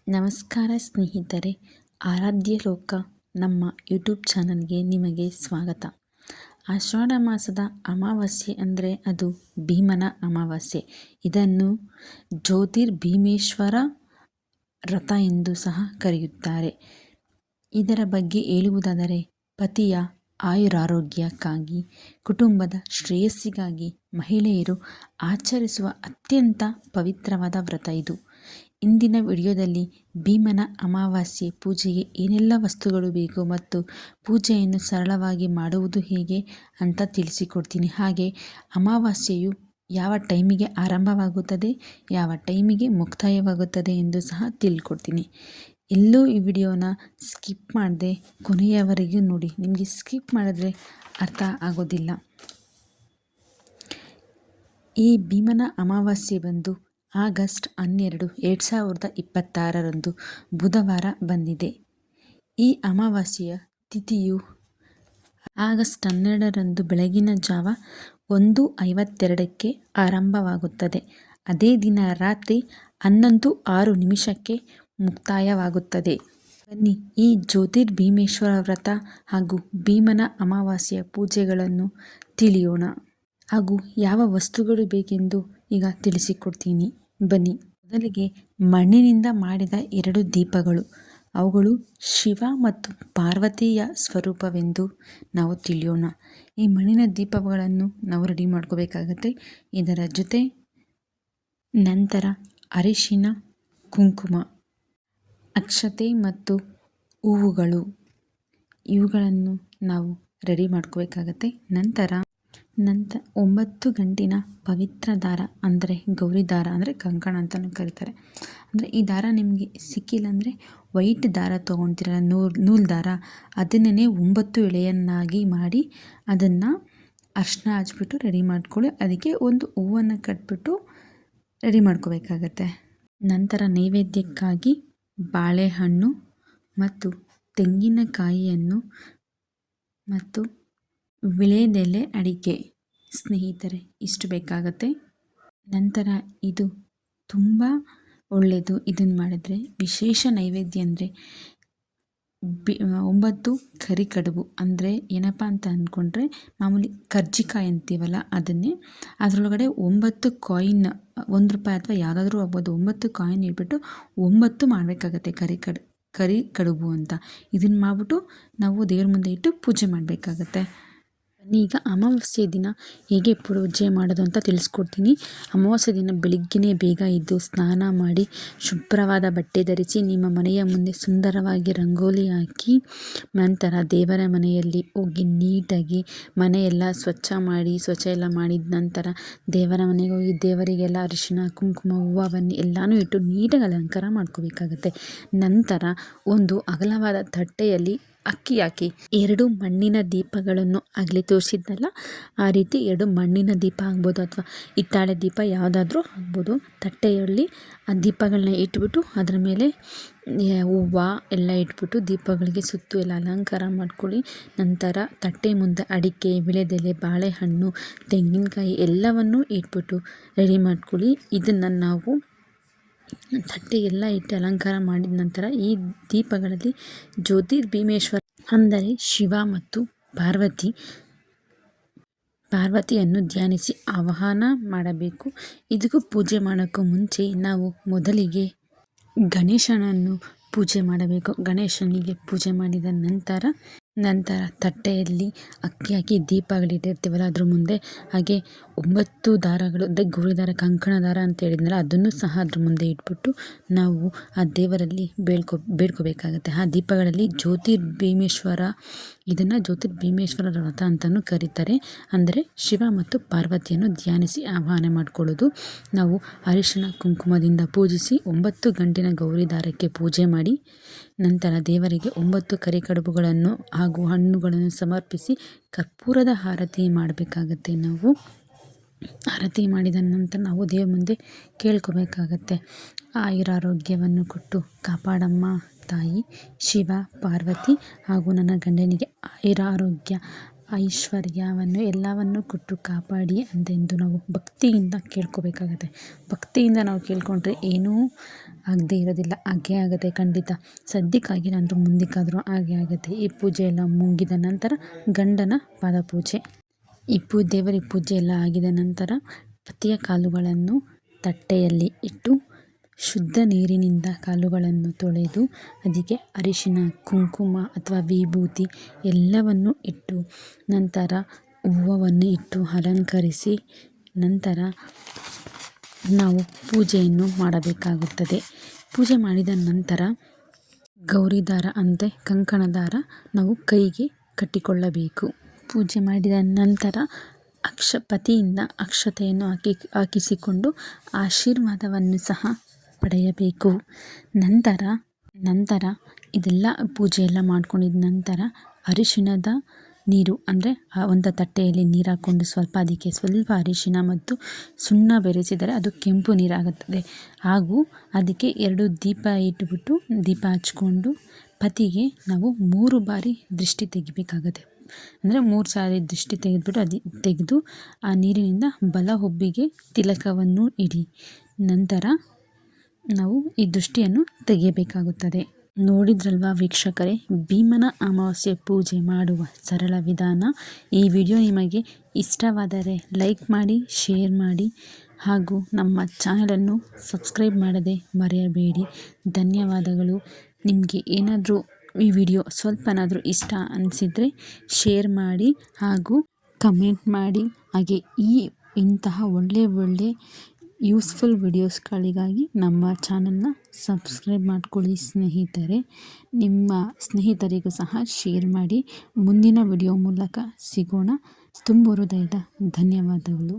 ನಮಸ್ಕಾರ ಸ್ನೇಹಿತರೆ, ಆರಾಧ್ಯ ಲೋಕ ನಮ್ಮ ಯೂಟ್ಯೂಬ್ ಚಾನಲ್ಗೆ ನಿಮಗೆ ಸ್ವಾಗತ. ಆಷಾಢ ಮಾಸದ ಅಮಾವಾಸ್ಯೆ ಅಂದರೆ ಅದು ಭೀಮನ ಅಮಾವಾಸ್ಯೆ. ಇದನ್ನು ಜ್ಯೋತಿರ್ಭೀಮೇಶ್ವರ ವ್ರತ ಎಂದು ಸಹ ಕರೆಯುತ್ತಾರೆ. ಇದರ ಬಗ್ಗೆ ಹೇಳುವುದಾದರೆ, ಪತಿಯ ಆಯುರಾರೋಗ್ಯಕ್ಕಾಗಿ, ಕುಟುಂಬದ ಶ್ರೇಯಸ್ಸಿಗಾಗಿ ಮಹಿಳೆಯರು ಆಚರಿಸುವ ಅತ್ಯಂತ ಪವಿತ್ರವಾದ ವ್ರತ ಇದು. ಇಂದಿನ ವಿಡಿಯೋದಲ್ಲಿ ಭೀಮನ ಅಮಾವಾಸ್ಯೆ ಪೂಜೆಗೆ ಏನೆಲ್ಲ ವಸ್ತುಗಳು ಬೇಕು ಮತ್ತು ಪೂಜೆಯನ್ನು ಸರಳವಾಗಿ ಮಾಡುವುದು ಹೇಗೆ ಅಂತ ತಿಳಿಸಿಕೊಡ್ತೀನಿ. ಹಾಗೆ ಅಮಾವಾಸ್ಯೆಯು ಯಾವ ಟೈಮಿಗೆ ಆರಂಭವಾಗುತ್ತದೆ, ಯಾವ ಟೈಮಿಗೆ ಮುಕ್ತಾಯವಾಗುತ್ತದೆ ಎಂದು ಸಹ ತಿಳ್ಕೊಡ್ತೀನಿ. ಎಲ್ಲೂ ಈ ವಿಡಿಯೋನ ಸ್ಕಿಪ್ ಮಾಡದೆ ಕೊನೆಯವರೆಗೂ ನೋಡಿ. ನಿಮಗೆ ಸ್ಕಿಪ್ ಮಾಡಿದ್ರೆ ಅರ್ಥ ಆಗೋದಿಲ್ಲ. ಈ ಭೀಮನ ಅಮಾವಾಸ್ಯೆ ಬಂದು ಆಗಸ್ಟ್ 12, 2026 ಬುಧವಾರ ಬಂದಿದೆ. ಈ ಅಮಾವಾಸ್ಯೆಯ ತಿಥಿಯು ಆಗಸ್ಟ್ 12 ಬೆಳಗಿನ ಜಾವ 1:52 ಆರಂಭವಾಗುತ್ತದೆ. ಅದೇ ದಿನ ರಾತ್ರಿ 11:06 ಮುಕ್ತಾಯವಾಗುತ್ತದೆ. ಬನ್ನಿ, ಈ ಜ್ಯೋತಿರ್ಭೀಮೇಶ್ವರ ವ್ರತ ಹಾಗೂ ಭೀಮನ ಅಮಾವಾಸ್ಯೆಯ ಪೂಜೆಗಳನ್ನು ತಿಳಿಯೋಣ. ಹಾಗೂ ಯಾವ ವಸ್ತುಗಳು ಬೇಕೆಂದು ಈಗ ತಿಳಿಸಿಕೊಡ್ತೀನಿ. ಬನ್ನಿ, ಮೊದಲಿಗೆ ಮಣ್ಣಿನಿಂದ ಮಾಡಿದ 2 ದೀಪಗಳು. ಅವುಗಳು ಶಿವ ಮತ್ತು ಪಾರ್ವತಿಯ ಸ್ವರೂಪವೆಂದು ನಾವು ತಿಳಿಯೋಣ. ಈ ಮಣ್ಣಿನ ದೀಪಗಳನ್ನು ನಾವು ರೆಡಿ ಮಾಡ್ಕೋಬೇಕಾಗತ್ತೆ. ಇದರ ಜೊತೆ ನಂತರ ಅರಿಶಿನ, ಕುಂಕುಮ, ಅಕ್ಷತೆ ಮತ್ತು ಹೂವುಗಳು, ಇವುಗಳನ್ನು ನಾವು ರೆಡಿ ಮಾಡ್ಕೋಬೇಕಾಗತ್ತೆ. ನಂತರ 9 ಗಂಟಿನ ಪವಿತ್ರ ದಾರ ಅಂದರೆ ಗೌರಿ ದಾರ ಅಂದರೆ ಕಂಕಣ ಅಂತಲೂ ಕರೀತಾರೆ. ಅಂದರೆ ಈ ದಾರ ನಿಮಗೆ ಸಿಕ್ಕಿಲ್ಲ ಅಂದರೆ ವೈಟ್ ದಾರ ತೊಗೊಳ್ತೀರಲ್ಲ, ನೂಲು ದಾರ, ಅದನ್ನೇ 9 ಎಳೆಯನ್ನಾಗಿ ಮಾಡಿ ಅದನ್ನು ಅರಿಶಿನ ಹಚ್ಬಿಟ್ಟು ರೆಡಿ ಮಾಡ್ಕೊಳ್ಳಿ. ಅದಕ್ಕೆ ಒಂದು ಹೂವನ್ನು ಕಟ್ಬಿಟ್ಟು ರೆಡಿ ಮಾಡ್ಕೋಬೇಕಾಗತ್ತೆ. ನಂತರ ನೈವೇದ್ಯಕ್ಕಾಗಿ ಬಾಳೆಹಣ್ಣು ಮತ್ತು ತೆಂಗಿನಕಾಯಿಯನ್ನು ಮತ್ತು ವಿಳೆದೆಲೆ, ಅಡಿಕೆ ಸ್ನೇಹಿತರೆ, ಇಷ್ಟು ಬೇಕಾಗತ್ತೆ. ನಂತರ ಇದು ತುಂಬ ಒಳ್ಳೆಯದು. ಇದನ್ನು ಮಾಡಿದ್ರೆ ವಿಶೇಷ ನೈವೇದ್ಯ ಅಂದರೆ 9 ಕರಿಕಡುಬು. ಅಂದರೆ ಏನಪ್ಪ ಅಂತ ಅಂದ್ಕೊಂಡ್ರೆ, ಮಾಮೂಲಿ ಕರ್ಜಿಕಾಯಿ ಅಂತೀವಲ್ಲ ಅದನ್ನೇ, ಅದರೊಳಗಡೆ 9 ಕಾಯಿನ್, ₹1 ಅಥವಾ ಯಾವುದಾದ್ರೂ ಆಗ್ಬೋದು, 9 ಕಾಯಿನ್ ಇಟ್ಬಿಟ್ಟು 9 ಮಾಡಬೇಕಾಗತ್ತೆ ಕರಿ ಕಡುಬು ಅಂತ. ಇದನ್ನು ಮಾಡಿಬಿಟ್ಟು ನಾವು ದೇವ್ರ ಮುಂದೆ ಇಟ್ಟು ಪೂಜೆ ಮಾಡಬೇಕಾಗತ್ತೆ. ಈಗ ಅಮಾವಾಸ್ಯೆ ದಿನ ಹೇಗೆ ಪೂಜೆ ಮಾಡೋದು ಅಂತ ತಿಳಿಸ್ಕೊಡ್ತೀನಿ. ಅಮಾವಾಸ್ಯೆ ದಿನ ಬೆಳಿಗ್ಗೆನೇ ಬೇಗ ಎದ್ದು ಸ್ನಾನ ಮಾಡಿ ಶುಭ್ರವಾದ ಬಟ್ಟೆ ಧರಿಸಿ ನಿಮ್ಮ ಮನೆಯ ಮುಂದೆ ಸುಂದರವಾಗಿ ರಂಗೋಲಿ ಹಾಕಿ, ನಂತರ ದೇವರ ಮನೆಯಲ್ಲಿ ಹೋಗಿ ನೀಟಾಗಿ ಮನೆಯೆಲ್ಲ ಸ್ವಚ್ಛ ಎಲ್ಲ ಮಾಡಿದ ನಂತರ ದೇವರ ಮನೆಗೆ ಹೋಗಿ ದೇವರಿಗೆಲ್ಲ ಅರಿಶಿನ, ಕುಂಕುಮ, ಹೂವು ಎಲ್ಲನೂ ಇಟ್ಟು ನೀಟಾಗಿ ಅಲಂಕಾರ ಮಾಡ್ಕೋಬೇಕಾಗತ್ತೆ. ನಂತರ ಒಂದು ಅಗಲವಾದ ತಟ್ಟೆಯಲ್ಲಿ ಅಕ್ಕಿ ಹಾಕಿ 2 ಮಣ್ಣಿನ ದೀಪಗಳನ್ನು ಆಗಲೇ ತೋರಿಸಿದ್ನಲ್ಲ, ಆ ರೀತಿ 2 ಮಣ್ಣಿನ ದೀಪ ಆಗ್ಬೋದು ಅಥವಾ ಹಿತ್ತಾಳೆ ದೀಪ ಯಾವುದಾದ್ರೂ ಆಗ್ಬೋದು. ತಟ್ಟೆಯಲ್ಲಿ ಆ ದೀಪಗಳನ್ನ ಇಟ್ಬಿಟ್ಟು ಅದರ ಮೇಲೆ ಹೂವು ಎಲ್ಲ ಇಟ್ಬಿಟ್ಟು ದೀಪಗಳಿಗೆ ಸುತ್ತು ಎಲ್ಲ ಅಲಂಕಾರ ಮಾಡ್ಕೊಳ್ಳಿ. ನಂತರ ತಟ್ಟೆ ಮುಂದೆ ಅಡಿಕೆ, ವಿಳೆದೆಲೆ, ಬಾಳೆಹಣ್ಣು, ತೆಂಗಿನಕಾಯಿ ಎಲ್ಲವನ್ನೂ ಇಟ್ಬಿಟ್ಟು ರೆಡಿ ಮಾಡ್ಕೊಳ್ಳಿ. ಇದನ್ನು ನಾವು ತಟ್ಟೆ ಎಲ್ಲ ಇಟ್ಟು ಅಲಂಕಾರ ಮಾಡಿದ ನಂತರ ಈ ದೀಪಗಳಲ್ಲಿ ಜ್ಯೋತಿರ್ಭೀಮೇಶ್ವರ ಅಂದರೆ ಶಿವ ಮತ್ತು ಪಾರ್ವತಿಯನ್ನು ಧ್ಯಾನಿಸಿ ಆವಾಹನ ಮಾಡಬೇಕು. ಇದಕ್ಕೂ ಪೂಜೆ ಮಾಡೋಕ್ಕೂ ಮುಂಚೆ ನಾವು ಮೊದಲಿಗೆ ಗಣೇಶನನ್ನು ಪೂಜೆ ಮಾಡಬೇಕು. ಗಣೇಶನಿಗೆ ಪೂಜೆ ಮಾಡಿದ ನಂತರ ತಟ್ಟೆಯಲ್ಲಿ ಅಕ್ಕಿ ಹಾಕಿ ದೀಪಗಳಿಟ್ಟಿರ್ತೀವಲ್ಲ ಅದ್ರ ಮುಂದೆ, ಹಾಗೆ 9 ದಾರಗಳು ಅಂದರೆ ಗೌರಿ ದಾರ, ಕಂಕಣ ದಾರ ಅಂತ ಹೇಳಿದ್ನಲ್ಲ, ಅದನ್ನು ಸಹ ಅದ್ರ ಮುಂದೆ ಇಟ್ಬಿಟ್ಟು ನಾವು ಆ ದೇವರಲ್ಲಿ ಬೇಡ್ಕೋಬೇಕಾಗತ್ತೆ. ಆ ದೀಪಗಳಲ್ಲಿ ಇದನ್ನು ಜ್ಯೋತಿರ್ಭೀಮೇಶ್ವರ ವ್ರತ ಅಂತಲೂ ಕರೀತಾರೆ. ಅಂದರೆ ಶಿವ ಮತ್ತು ಪಾರ್ವತಿಯನ್ನು ಧ್ಯಾನಿಸಿ ಆವಾಹನೆ ಮಾಡಿಕೊಳ್ಳೋದು. ನಾವು ಅರಿಶಿನ ಕುಂಕುಮದಿಂದ ಪೂಜಿಸಿ 9 ಗಂಟಿನ ಗೌರಿ ದಾರಕ್ಕೆ ಪೂಜೆ ಮಾಡಿ ನಂತರ ದೇವರಿಗೆ 9 ಕರಿಕಡುಬುಗಳನ್ನು ಹಾಗೂ ಹಣ್ಣುಗಳನ್ನು ಸಮರ್ಪಿಸಿ ಕರ್ಪೂರದ ಆರತಿ ಮಾಡಬೇಕಾಗತ್ತೆ. ನಾವು ಆರತಿ ಮಾಡಿದ ನಂತರ ನಾವು ದೇವ್ರ ಮುಂದೆ ಕೇಳ್ಕೋಬೇಕಾಗತ್ತೆ, ಆಯುರಾರೋಗ್ಯವನ್ನು ಕೊಟ್ಟು ಕಾಪಾಡಮ್ಮ ತಾಯಿ ಶಿವ ಪಾರ್ವತಿ, ಹಾಗೂ ನನ್ನ ಗಂಡನಿಗೆ ಆಯುರಾರೋಗ್ಯ ಐಶ್ವರ್ಯವನ್ನು ಎಲ್ಲವನ್ನು ಕೊಟ್ಟು ಕಾಪಾಡಿ ಅಂತೆಂದು ನಾವು ಭಕ್ತಿಯಿಂದ ಕೇಳ್ಕೋಬೇಕಾಗತ್ತೆ. ಭಕ್ತಿಯಿಂದ ನಾವು ಕೇಳ್ಕೊಂಡ್ರೆ ಏನೂ ಆಗದೇ ಇರೋದಿಲ್ಲ, ಹಾಗೇ ಆಗುತ್ತೆ ಖಂಡಿತ. ಸದ್ಯಕ್ಕಾಗಿ ನಂತರ ಮುಂದಕ್ಕಾದರೂ ಹಾಗೆ ಆಗುತ್ತೆ. ಈ ಪೂಜೆ ಎಲ್ಲ ಮುಗಿದ ನಂತರ ಗಂಡನ ಪಾದಪೂಜೆ. ದೇವರಿಗೆ ಪೂಜೆ ಎಲ್ಲ ಆಗಿದ ನಂತರ ಪತಿಯ ಕಾಲುಗಳನ್ನು ತಟ್ಟೆಯಲ್ಲಿ ಇಟ್ಟು ಶುದ್ಧ ನೀರಿನಿಂದ ಕಾಲುಗಳನ್ನು ತೊಳೆದು ಅದಕ್ಕೆ ಅರಿಶಿನ, ಕುಂಕುಮ ಅಥವಾ ವಿಭೂತಿ ಎಲ್ಲವನ್ನು ಇಟ್ಟು ನಂತರ ಹೂವನ್ನು ಇಟ್ಟು ಅಲಂಕರಿಸಿ ನಂತರ ನಾವು ಪೂಜೆಯನ್ನು ಮಾಡಬೇಕಾಗುತ್ತದೆ. ಪೂಜೆ ಮಾಡಿದ ನಂತರ ಗೌರಿ ದಾರ ಅಂದರೆ ಕಂಕಣ ದಾರ ನಾವು ಕೈಗೆ ಕಟ್ಟಿಕೊಳ್ಳಬೇಕು. ಪೂಜೆ ಮಾಡಿದ ನಂತರ ಪತಿಯಿಂದ ಅಕ್ಷತೆಯನ್ನು ಹಾಕಿಸಿಕೊಂಡು ಆಶೀರ್ವಾದವನ್ನು ಸಹ ಪಡೆಯಬೇಕು. ನಂತರ ಇದೆಲ್ಲ ಪೂಜೆ ಎಲ್ಲ ಮಾಡ್ಕೊಂಡಿದ ನಂತರ ಅರಿಶಿಣದ ನೀರು ಅಂದರೆ ಒಂದು ತಟ್ಟೆಯಲ್ಲಿ ನೀರು ಹಾಕ್ಕೊಂಡು ಅದಕ್ಕೆ ಸ್ವಲ್ಪ ಅರಿಶಿಣ ಮತ್ತು ಸುಣ್ಣ ಬೆರೆಸಿದರೆ ಅದು ಕೆಂಪು ನೀರಾಗುತ್ತದೆ. ಹಾಗೂ ಅದಕ್ಕೆ 2 ದೀಪ ಇಟ್ಬಿಟ್ಟು ದೀಪ ಹಚ್ಕೊಂಡು ಪತಿಗೆ ನಾವು 3 ಬಾರಿ ದೃಷ್ಟಿ ತೆಗಿಬೇಕಾಗುತ್ತೆ. ಅಂದರೆ 3 ಸಾರಿ ದೃಷ್ಟಿ ತೆಗೆದು ಆ ನೀರಿನಿಂದ ಬಲ ಹುಬ್ಬಿಗೆ ತಿಲಕವನ್ನು ಇಡಿ. ನಂತರ ನಾವು ಈ ದೃಷ್ಟಿಯನ್ನು ತೆಗೆಯಬೇಕಾಗುತ್ತದೆ. ನೋಡಿದ್ರಲ್ವಾ ವೀಕ್ಷಕರೇ, ಭೀಮನ ಅಮಾವಾಸ್ಯೆ ಪೂಜೆ ಮಾಡುವ ಸರಳ ವಿಧಾನ. ಈ ವಿಡಿಯೋ ನಿಮಗೆ ಇಷ್ಟವಾದರೆ ಲೈಕ್ ಮಾಡಿ, ಶೇರ್ ಮಾಡಿ ಹಾಗೂ ನಮ್ಮ ಚಾನಲನ್ನು ಸಬ್ಸ್ಕ್ರೈಬ್ ಮಾಡದೆ ಮರೆಯಬೇಡಿ. ಧನ್ಯವಾದಗಳು. ನಿಮಗೆ ಏನಾದರೂ ಈ ವಿಡಿಯೋ ಸ್ವಲ್ಪನಾದರೂ ಇಷ್ಟ ಅನಿಸಿದರೆ ಶೇರ್ ಮಾಡಿ ಹಾಗೂ ಕಮೆಂಟ್ ಮಾಡಿ. ಹಾಗೆ ಇಂತಹ ಒಳ್ಳೆ ಯೂಸ್ಫುಲ್ ವಿಡಿಯೋಸ್ಗಳಿಗಾಗಿ ನಮ್ಮ ಚಾನಲ್ನ ಸಬ್ಸ್ಕ್ರೈಬ್ ಮಾಡ್ಕೊಳ್ಳಿ ಸ್ನೇಹಿತರೆ. ನಿಮ್ಮ ಸ್ನೇಹಿತರಿಗೂ ಸಹ ಶೇರ್ ಮಾಡಿ. ಮುಂದಿನ ವಿಡಿಯೋ ಮೂಲಕ ಸಿಗೋಣ. ತುಂಬ ಹೃದಯದ ಧನ್ಯವಾದಗಳು.